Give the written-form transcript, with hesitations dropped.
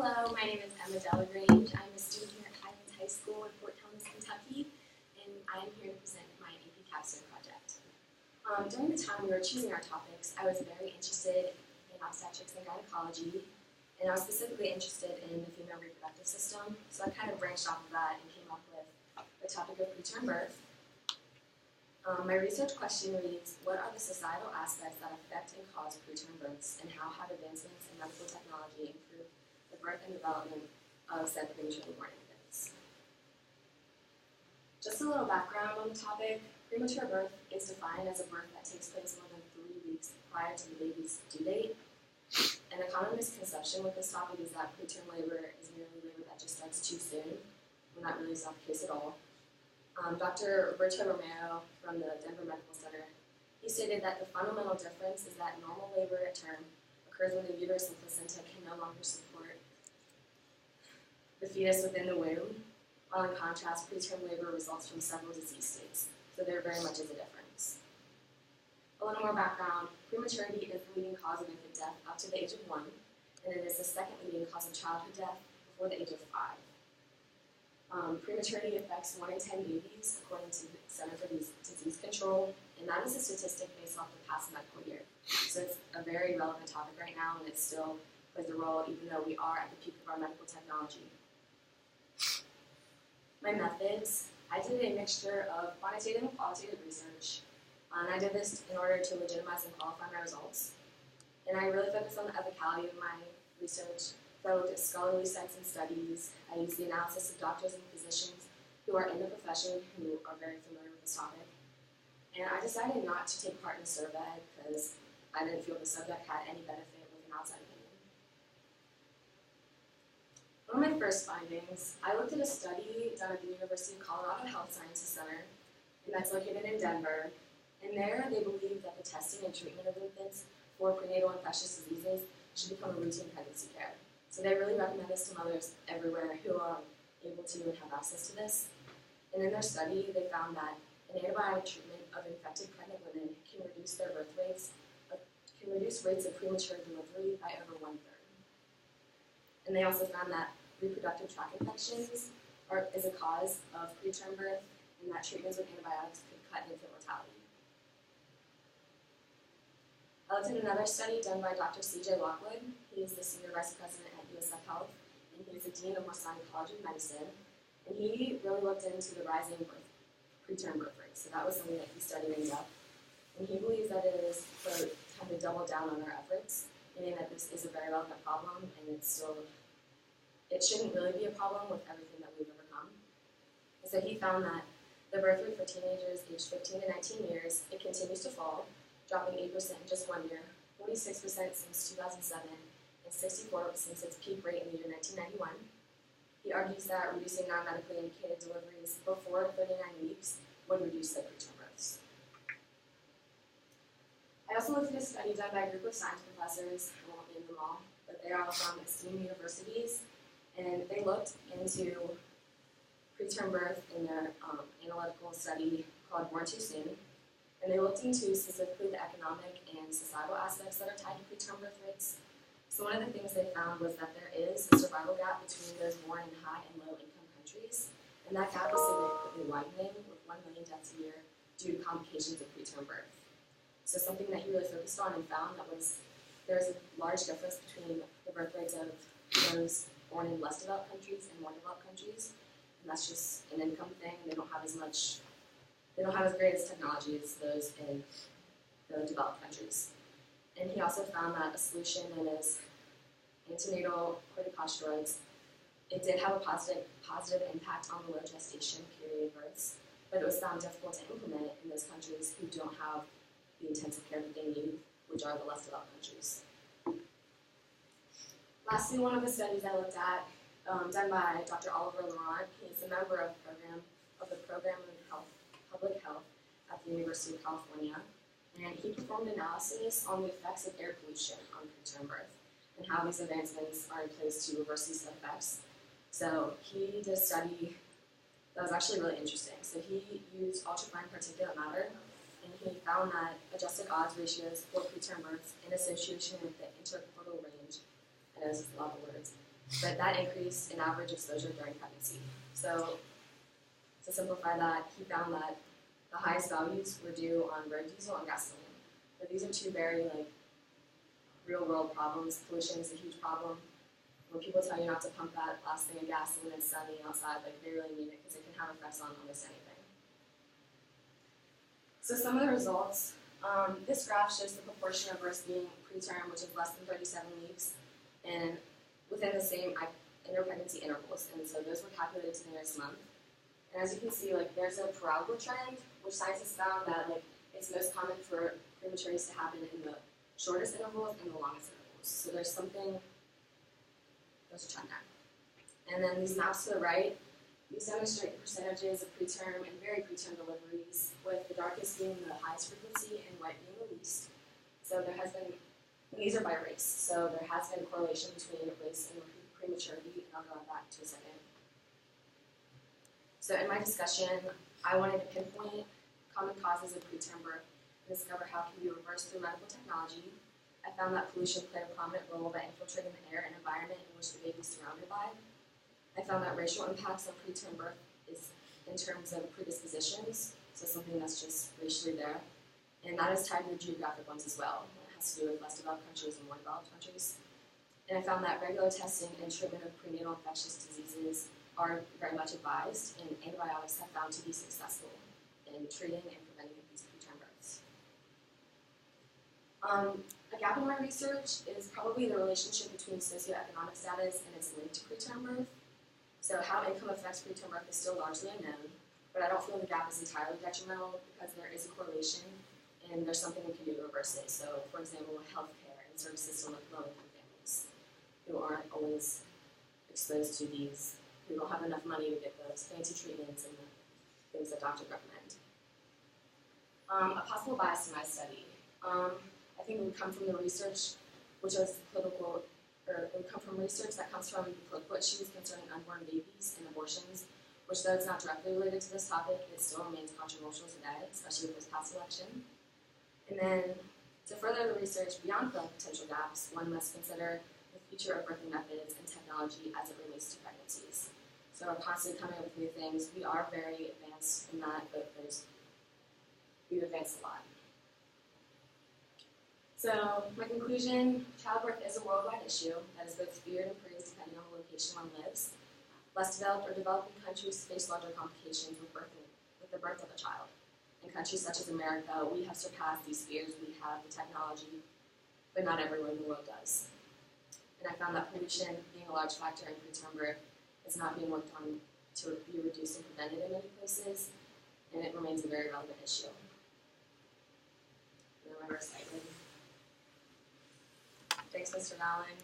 Hello, my name is Emma Delagrange. I'm a student here at Highlands High School in Fort Thomas, Kentucky, and I'm here to present my AP Capstone project. During the time we were choosing our topics, I was very interested in obstetrics and gynecology, and I was specifically interested in the female reproductive system, so I kind of branched off of that and came up with the topic of preterm birth. My research question reads, what are the societal aspects that affect and cause preterm births, and how have advancements in medical technology improved the birth and development of said prematurely born infants? Just a little background on the topic. Premature birth is defined as a birth that takes place more than 3 weeks prior to the baby's due date. And a common misconception with this topic is that preterm labor is merely labor that just starts too soon, when that really is not the case at all. Dr. Roberto Romero from the Denver Medical Center, he stated that the fundamental difference is that normal labor at term occurs when the uterus and placenta can no longer support the fetus within the womb, while in contrast, preterm labor results from several disease states, so there very much is a difference. A little more background, prematurity is the leading cause of infant death up to the age of 1, and it is the second leading cause of childhood death before the age of 5. Prematurity affects 1 in 10 babies, according to the Center for Disease Control, and that is a statistic based off the past medical year. So it's a very relevant topic right now, and it still plays a role even though we are at the peak of our medical technology. My methods, I did a mixture of quantitative and qualitative research, and I did this in order to legitimize and qualify my results. And I really focused on the ethicality of my research. I looked at scholarly sites and studies. I used the analysis of doctors and physicians who are in the profession who are very familiar with this topic. And I decided not to take part in the survey because I didn't feel the subject had any benefit with an outside opinion. One of my first findings, I looked at a study done at the University of Colorado Health Sciences Center, and that's located in Denver. And there they believe that the testing and treatment of infants for prenatal infectious diseases should become a routine pregnancy care. So they really recommend this to mothers everywhere who are able to and have access to this. And in their study, they found that an antibiotic treatment of infected pregnant women can reduce their birth rates, can reduce rates of premature delivery by over 1/3. And they also found that reproductive tract infections is a cause of preterm birth, and that treatments with antibiotics could cut infant mortality. I looked at another study done by Dr. C.J. Lockwood. He is the Senior Vice President at USF Health, and he is the Dean of Morsani College of Medicine. And he really looked into the rising preterm birth rates. So that was something that he studied in depth. And he believes that it is for time to double down on our efforts, meaning that this is a very relevant problem, and it shouldn't really be a problem with everything that we've overcome. And so he found that the birth rate for teenagers aged 15 to 19 years, it continues to fall, dropping 8% in just 1 year, 46% since 2007, and 64% since its peak rate in the year 1991. He argues that reducing non-medically indicated deliveries before 39 weeks would reduce the preterm births. I also looked at a study done by a group of science professors, I won't name them all, but they are all from esteemed universities, and they looked into preterm birth in their analytical study called Born Too Soon. And they looked into specifically the economic and societal aspects that are tied to preterm birth rates. So one of the things they found was that there is a survival gap between those born in high and low income countries, and that gap is significantly widening with 1 million deaths a year due to complications of preterm birth. So something that he really focused on and found that was there is a large difference between the birth rates of those born in less developed countries and more developed countries, and that's just an income thing. They don't have as great as technology as those in the developed countries. And he also found that a solution known as antenatal corticosteroids, it did have a positive impact on the low gestation period births, but it was found difficult to implement in those countries who don't have the intensive care that they need, which are the less developed countries. Lastly, one of the studies I looked at, done by Dr. Oliver Laurent, he is a member of the Program of Public Health at the University of California, and he performed analysis on the effects of air pollution on preterm birth and how these advancements are in place to reverse these effects. So he did a study that was actually really interesting. So he used ultrafine particulate matter, and he found that adjusted odds ratios for preterm births in association with the interportal range, I know this is a lot of words, but that increased in average exposure during pregnancy. So to simplify that, he found that the highest values were due on road diesel and gasoline. But these are two very real world problems. Pollution is a huge problem. When people tell you not to pump that last thing of gas when it's sunny outside, they really mean it because it can have effects on almost anything. So some of the results, this graph shows the proportion of births being preterm, which is less than 37 weeks, and within the same inter-pregnancy intervals. And so those were calculated to the nearest month. And as you can see, there's a parabol trend, which scientists found that it's most common for prematureness to happen in the shortest intervals and the longest intervals. So there's a trend there. And then these maps to the right, these demonstrate the percentages of preterm and very preterm deliveries, with the darkest being the highest frequency and white being the least. So there has been, and these are by race, so there has been a correlation between race and prematurity, and I'll go on that to a second. So in my discussion, I wanted to pinpoint common causes of preterm birth and discover how it can be reversed through medical technology. I found that pollution played a prominent role by infiltrating the air and environment in which the baby is surrounded by. I found that racial impacts on preterm birth is in terms of predispositions, so something that's just racially there, and that is tied to the geographic ones as well. It has to do with less developed countries and more developed countries. And I found that regular testing and treatment of prenatal infectious diseases are very much advised, and antibiotics have found to be successful in treating and preventing these preterm births. A gap in my research is probably the relationship between socioeconomic status and its link to preterm birth. So how income affects preterm birth is still largely unknown, but I don't feel the gap is entirely detrimental because there is a correlation and there's something we can do to reverse it. So, for example, healthcare and services to low-income families who aren't always exposed to these, who don't have enough money to get those fancy treatments and the things that doctors recommend. A possible bias in my study. I think it would come from the research, which is political, or it would come from research that comes from political issues concerning unborn babies and abortions, which though it's not directly related to this topic, it still remains controversial today, especially with this past election. And then, to further the research beyond potential gaps, one must consider the future of birthing methods and technology as it relates to pregnancies. So we're constantly coming up with new things. We are very advanced in that, but we've advanced a lot. So, my conclusion, childbirth is a worldwide issue that is both feared and praised depending on the location one lives. Less developed or developing countries face larger complications with the birth of a child. In countries such as America, we have surpassed these fears. We have the technology, but not everywhere in the world does. And I found that pollution, being a large factor in preterm birth, is not being worked on to be reduced and prevented in many places, and it remains a very relevant issue. And then my reciting. Thanks, Mr. Allen.